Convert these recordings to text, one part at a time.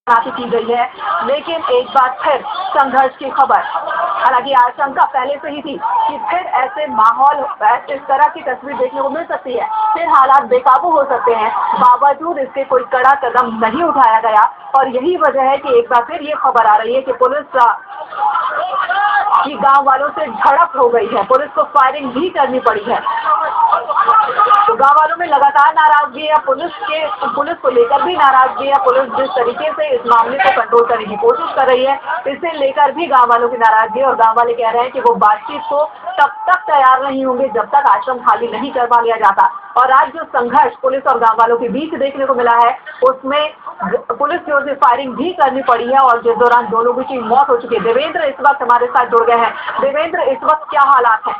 की गई है, लेकिन एक बार फिर संघर्ष की खबर। हालांकि आशंका पहले से ही थी कि फिर ऐसे माहौल, इस तरह की तस्वीर देखने को मिल सकती है, फिर हालात बेकाबू हो सकते हैं। बावजूद इसके कोई कड़ा कदम नहीं उठाया गया और यही वजह है कि एक बार फिर ये खबर आ रही है कि पुलिस की गांव वालों से झड़प हो गई है, पुलिस को फायरिंग भी करनी पड़ी है। तो गांव वालों में लगातार नाराजगी है, पुलिस को लेकर भी नाराजगी है। पुलिस जिस तरीके से इस मामले को कंट्रोल करने की कोशिश कर रही है, इसे लेकर भी गांव वालों की नाराजगी है और गांव वाले कह रहे हैं कि वो बातचीत को तब तक तैयार नहीं होंगे जब तक आश्रम खाली नहीं करवा लिया जाता। और आज जो संघर्ष पुलिस और गांव वालों के बीच देखने को मिला है, उसमें पुलिस की ओर से फायरिंग भी करनी पड़ी है और जिस दौरान 2 लोगों की मौत हो चुकी है। देवेंद्र इस वक्त हमारे साथ जुड़ गए हैं। देवेंद्र, इस वक्त क्या हालात हैं?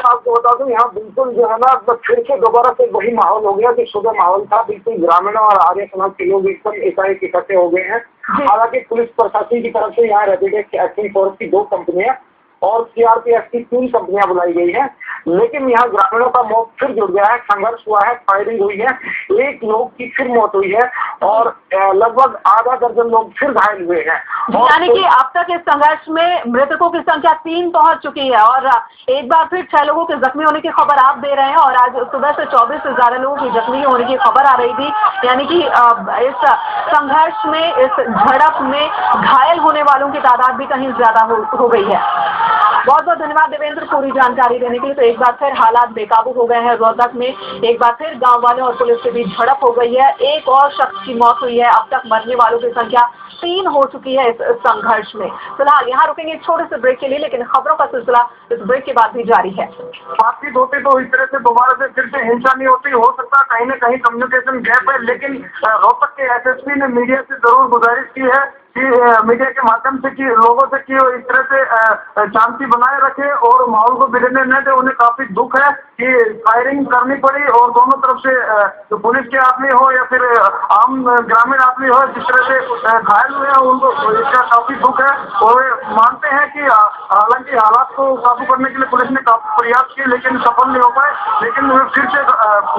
आपको बता दूं, यहाँ बिल्कुल जो है ना, फिर से दोबारा से वही माहौल हो गया कि सुबह माहौल था। बिल्कुल ग्रामीणों और आर्य समाज के लोग एकदम एकाएक इकट्ठे हो गए हैं। हालांकि पुलिस प्रशासन की तरफ से यहाँ रैपिड एक्शन फोर्स की 2 कंपनियां और सीआरपीएफ की 3 कंपनियां बुलाई गई हैं, लेकिन यहाँ ग्रामीणों का मौत फिर जुड़ गया है। संघर्ष हुआ है, फायरिंग हुई है, 1 लोग की फिर मौत हुई है और लगभग आधा दर्जन लोग फिर घायल हुए हैं। यानी कि अब तक इस संघर्ष में मृतकों की संख्या 3 पहुंच चुकी है और एक बार फिर 6 लोगों के जख्मी होने की खबर आप दे रहे हैं और आज सुबह से 24 से ज्यादा लोगों की जख्मी होने की खबर आ रही थी। यानी कि इस संघर्ष में, इस झड़प में घायल होने वालों की तादाद भी कहीं ज्यादा हो गई है। बहुत बहुत धन्यवाद देवेंद्र पूरी जानकारी देने के लिए। तो एक बार फिर हालात बेकाबू हो गए हैं रोहतक में, एक बार फिर गांव वालों और पुलिस के बीच झड़प हो गई है, 1 और शख्स की मौत हुई है। अब तक मरने वालों की संख्या 3 हो चुकी है इस संघर्ष में। फिलहाल यहाँ रुकेंगे एक छोटे से ब्रेक के लिए, लेकिन खबरों का सिलसिला इस ब्रेक के बाद भी जारी है। बातचीत होती तो इस तरह से दोबारा से फिर से हिंसा नहीं होती। हो सकता है कहीं न कहीं कम्युनिकेशन गैप है, लेकिन रोहतक के एसएसपी ने मीडिया से जरूर गुजारिश की है कि मीडिया के माध्यम से कि लोगों से कि इस तरह से शांति बनाए रखे और माहौल को बिगड़ने न दे। उन्हें काफी दुख है कि फायरिंग करनी पड़ी और दोनों तरफ से तो पुलिस के आदमी हो या फिर आम ग्रामीण आदमी हो, जिस तरह से घायल हुए हैं, उनको इसका काफी दुख है। और वे मानते हैं कि हालांकि हालात को काबू करने के लिए पुलिस ने काफी प्रयास किए लेकिन सफल नहीं हो पाए। लेकिन वे फिर से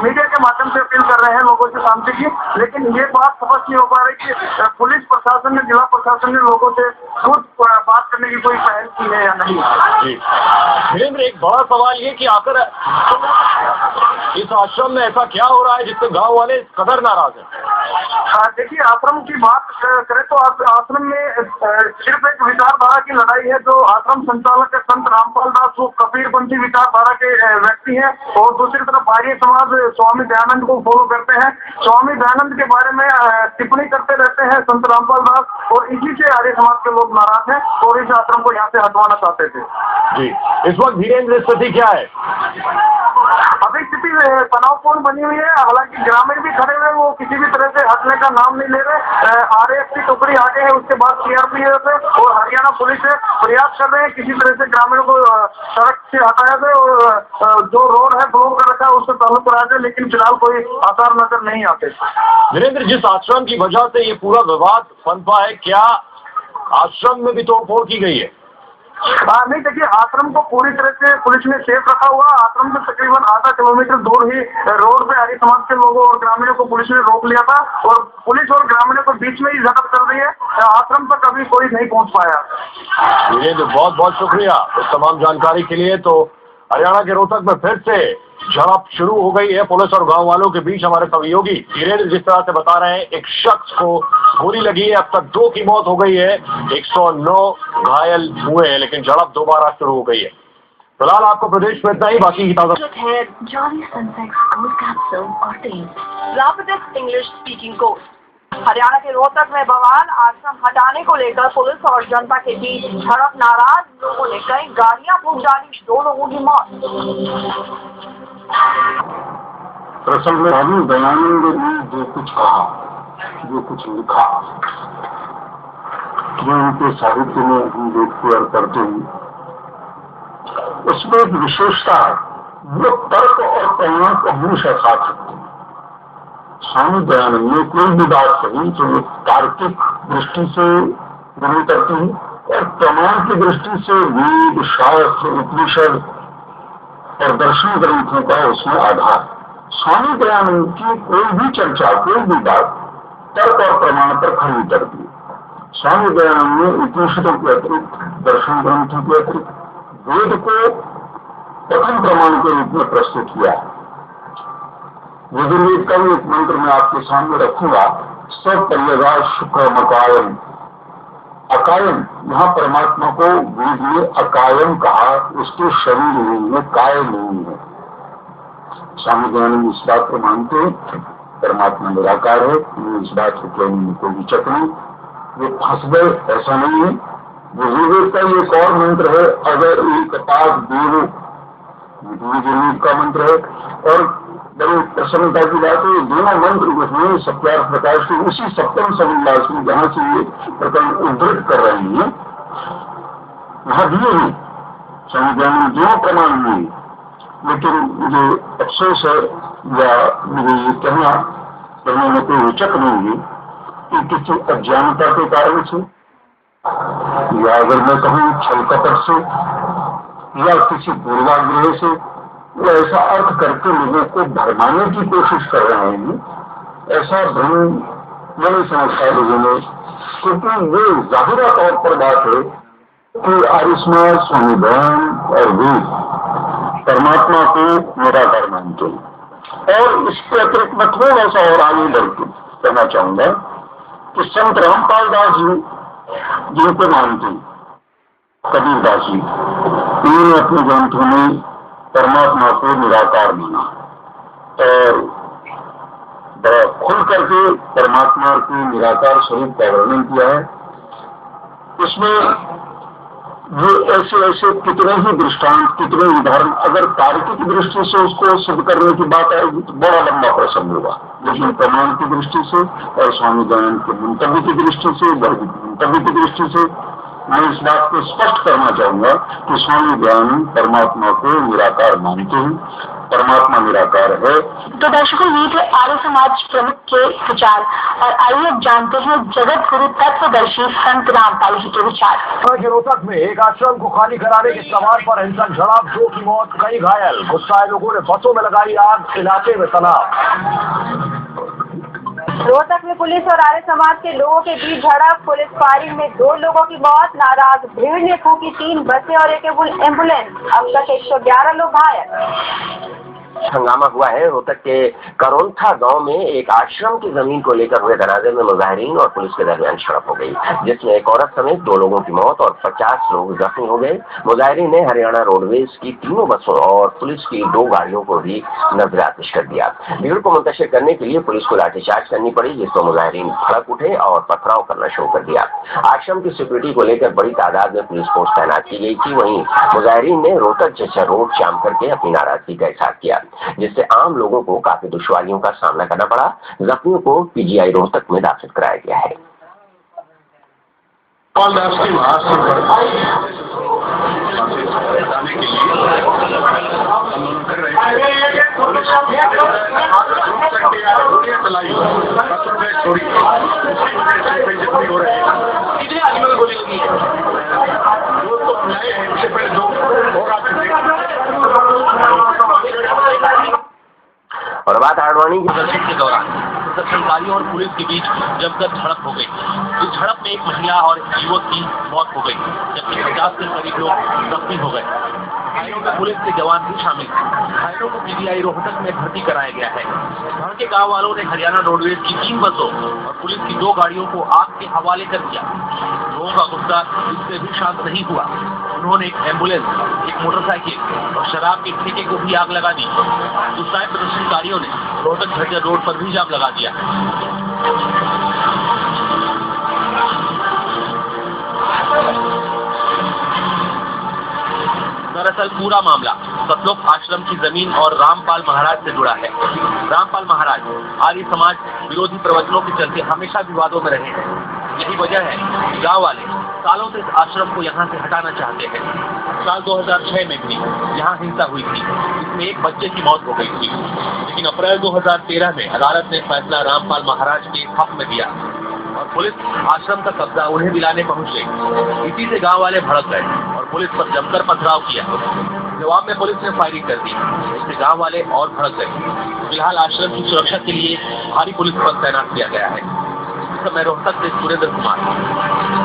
मीडिया के माध्यम से अपील कर रहे हैं लोगों से शांति की, लेकिन ये बात स्पष्ट नहीं हो पा रही कि पुलिस प्रशासन ने, जिला प्रशासन ने लोगों से खुद बात करने की कोई पहल की है या नहीं। वीरेंद्र, एक बड़ा सवाल ये कि आखिर इस आश्रम में ऐसा क्या हो रहा है जिससे गांव वाले कदर नाराज हैं? देखिए, आश्रम की बात करें तो आश्रम में सिर्फ एक विचारधारा की लड़ाई है। जो आश्रम संचालक है संत रामपाल दास, वो कबीरपंथी विचारधारा के व्यक्ति हैं और दूसरी तरफ आर्य समाज स्वामी दयानंद को फॉलो करते हैं। स्वामी दयानंद के बारे में टिप्पणी करते रहते हैं संत रामपाल दास और इसी से आर्य समाज के लोग नाराज हैं और इस आश्रम को यहाँ से हटवाना चाहते थे। जी, इस वक्त वीरेंद्र स्थिति क्या है? अभी स्थिति तनावपूर्ण बनी हुई है। हालांकि ग्रामीण भी खड़े हुए, वो किसी भी तरह से हटने का नाम नहीं ले रहे। आरएएफ की टुकड़ी आगे है, उसके बाद सीआरपीएफ है और हरियाणा पुलिस है, प्रयास कर रहे हैं किसी तरह से ग्रामीणों को सड़क से हटाया जाए और जो रोड है ब्लॉक कर रखा है उससे चालू कराया जाए, लेकिन फिलहाल कोई आसार नजर नहीं आते। वीरेंद्र, जिस आश्रम की वजह से ये पूरा विवाद पनपा है, क्या आश्रम में भी तोड़फोड़ की गई है? नहीं, देखिए, आश्रम को पूरी तरह से पुलिस ने सेफ रखा हुआ। आश्रम से तकरीबन आधा किलोमीटर दूर ही रोड पे आर्य समाज के लोगों और ग्रामीणों को पुलिस ने रोक लिया था और पुलिस और ग्रामीणों के बीच में ही झड़प चल रही है। आश्रम तक अभी कोई नहीं पहुंच पाया। वीरेंद्र, बहुत बहुत शुक्रिया इस तमाम जानकारी के लिए। तो हरियाणा के रोहतक में फिर से झड़प शुरू हो गई है पुलिस और गांव वालों के बीच। हमारे सहयोगी वीरेंद्र जिस तरह से बता रहे हैं, एक शख्स को गोली लगी है, अब तक 2 की मौत हो गई है, 109 घायल हुए हैं, लेकिन झड़प दोबारा शुरू हो गई है। फिलहाल आपको प्रदेश में इतना ही, बाकी की ताजा इंग्लिश स्पीकिंग कोर्स। हरियाणा के रोहतक में बवाल, आश्रम हटाने को लेकर पुलिस और जनता के बीच झड़प, नाराज लोगों ने कई गाड़ियां फूंक डाली, 2 लोगों की मौत। दरअसल में स्वामी दयानंद ने जो कुछ कहा, जो कुछ लिखा, वो उनके साहित्य में हम लोग शेयर करते हैं। उसमें एक विशेषता, वो तर्क और प्रमाण को हमेशा साथ रखते हैं। स्वामी दयानंद ने कोई भी बात कही तो वो तार्किक दृष्टि से ग्रहण करते हैं और प्रमाण की दृष्टि से वेद, शास्त्र, उपनिषद और दर्शन ग्रंथों का उसमें आधार। स्वामी दयानंद की कोई भी चर्चा, कोई भी बात तर्क और प्रमाण पर खड़ी उतर दी। स्वामी दयानंद ने उपनिषदों के अतिरिक्त, दर्शन ग्रंथों के अतिरिक्त वेद को प्रथम प्रमाण के रूप में प्रस्तुत किया। यजुर्वेद का भी एक मंत्र मैं आपके सामने रखूंगा, सब पर्यगा शुक्रमकायम। अकायम, यहाँ परमात्मा को वेद में अकायम कहा, उसके शरीर नहीं है, काय नहीं है। स्वामी दयानंद इस बात को मानते हैं परमात्मा निराकार है, इस बात को कहने में कोई विचक नहीं, वे फंस गए, ऐसा नहीं है। यजुर्वेद का एक और मंत्र है, अगर एक पाद देव, यजुर्वेद का मंत्र है। और बड़ी प्रसन्नता की बात है, दोनों मंत्र उसमें सत्यार्थ प्रकाश के उसी सप्तम समुल्लास में जहां से ये प्रकरण उद्धृत कर रहे हैं, वहां दिए हैं स्वामी दयानंद दोनों प्रमाण में। लेकिन मुझे अफसोस है या मुझे ये कहने में कोई विचक नहीं है कि किसी अज्ञानता के कारण से, या अगर मैं कहूँ छल कपट से, या किसी पूर्वाग्रह से, वो ऐसा अर्थ करके लोगों को भरमाने की कोशिश कर रहे हैं। ऐसा भ्रम नहीं समझता लोगों ने, क्योंकि ये जाहिरा तौर पर बात है कि आर्यसमाज, स्वामी दयानंद और वेद परमात्मा को निराकार मानते हैं। और इसके अतिरिक्त मैं थोड़ा सा और आगे बढ़ के कहना चाहूंगा कि संत रामपाल दास जी, जिनको मानते हैं कबीर दास जी, उन्होंने अपने ग्रंथों में परमात्मा को निराकार माना और बड़ा खुल करके परमात्मा के निराकार स्वरूप का वर्णन किया है। इसमें ये ऐसे ऐसे कितने ही दृष्टांत, कितने उदाहरण, अगर तार्किक दृष्टि से उसको सिद्ध करने की बात आएगी तो बड़ा लंबा प्रसंग होगा, लेकिन प्रमाण की दृष्टि से और स्वामी दयानंद के मंतव्य की दृष्टि से, मंतव्य की दृष्टि से मैं इस बात को स्पष्ट करना चाहूंगा कि स्वामी दयानंद परमात्मा को निराकार मानते हैं, परमात्मा निराकार है। तो दर्शकों, ये थे आर्य समाज प्रमुख के विचार, और आइए जानते हैं जगत गुरु तत्वदर्शी संत रामपाल जी के विचार। रोहतक में एक आश्रम को खाली कराने के सवाल पर हिंसक झड़प, 2 की मौत, कई घायल। गुस्साए लोगों ने बसों में लगाई आग, इलाके में तनाव। रोहतक में पुलिस और आर्य समाज के लोगों के बीच झड़प, पुलिस फायरिंग में 2 लोगों की मौत, नाराज भीड़ ने फूकी 3 बसें और एक एम्बुलेंस, अब तक 111 लोग घायल। हंगामा हुआ है रोहतक के करोंथा गांव में एक आश्रम की जमीन को लेकर हुए तनाजे में मुजाहिरीन और पुलिस के दरमियान झड़प हो गई, जिसमें एक औरत समेत 2 लोगों की मौत और 50 लोग जख्मी हो गए। मुजाहिरीन ने हरियाणा रोडवेज की 3 बसों और पुलिस की 2 गाड़ियों को भी नजरआतिश कर दिया। भीड़ को मुंतशिर करने के लिए पुलिस को लाठीचार्ज करनी पड़ी, जिसको मुजाहिरीन भड़क उठे और पथराव करना शुरू कर दिया। आश्रम की सिक्योरिटी को लेकर बड़ी तादाद में पुलिस फोर्स तैनात की गई थी। वहीं मुजाहिरीन ने रोहतक जैसा रोड जाम करके अपनी नाराजगी का इजहार किया, जिससे आम लोगों को काफी दुश्वारियों का सामना करना पड़ा। जख्मियों को पीजीआई रोहतक में दाखिल कराया गया है। और बात हल्द्वानी की प्रदर्शन के दौरान प्रदर्शनकारियों और पुलिस के बीच जमकर झड़प हो गई। इस झड़प में एक महिला और युवक की मौत हो गई, जबकि 50 के करीब लोग जख्मी हो गए। घायलों में पुलिस के जवान भी शामिल थे। घायलों को पीजीआई रोहतक में भर्ती कराया गया है। वहां के गाँव वालों ने हरियाणा रोडवेज की 3 बसों और पुलिस की 2 गाड़ियों को आग के हवाले कर दिया। लोगों का गुस्सा इससे भी शांत नहीं हुआ। उन्होंने एक एम्बुलेंस, एक मोटरसाइकिल और शराब के ठेके को भी आग लगा दी। गुस्साए प्रदर्शनकारियों ने रोहतक झज्जर रोड पर भी जाम लगा दिया। दरअसल पूरा मामला सतलोक आश्रम की जमीन और रामपाल महाराज से जुड़ा है। रामपाल महाराज आर्य समाज विरोधी प्रवचनों के चलते हमेशा विवादों में रहे हैं। यही वजह है कि गाँव वाले सालों से इस आश्रम को यहाँ से हटाना चाहते हैं। साल 2006 में भी यहाँ हिंसा हुई थी, इसमें एक बच्चे की मौत हो गई थी। लेकिन अप्रैल 2013 में अदालत ने फैसला रामपाल महाराज के हक में दिया और पुलिस आश्रम का कब्जा उन्हें दिलाने पहुंच गई। इसी से गांव वाले भड़क गए और पुलिस पर जमकर पथराव किया। जवाब में पुलिस ने फायरिंग कर दी, इससे गांव वाले और भड़क गए। फिलहाल आश्रम की सुरक्षा के लिए भारी पुलिस बल तैनात किया गया है। इस समय रोहतक से सुरेंद्र कुमार।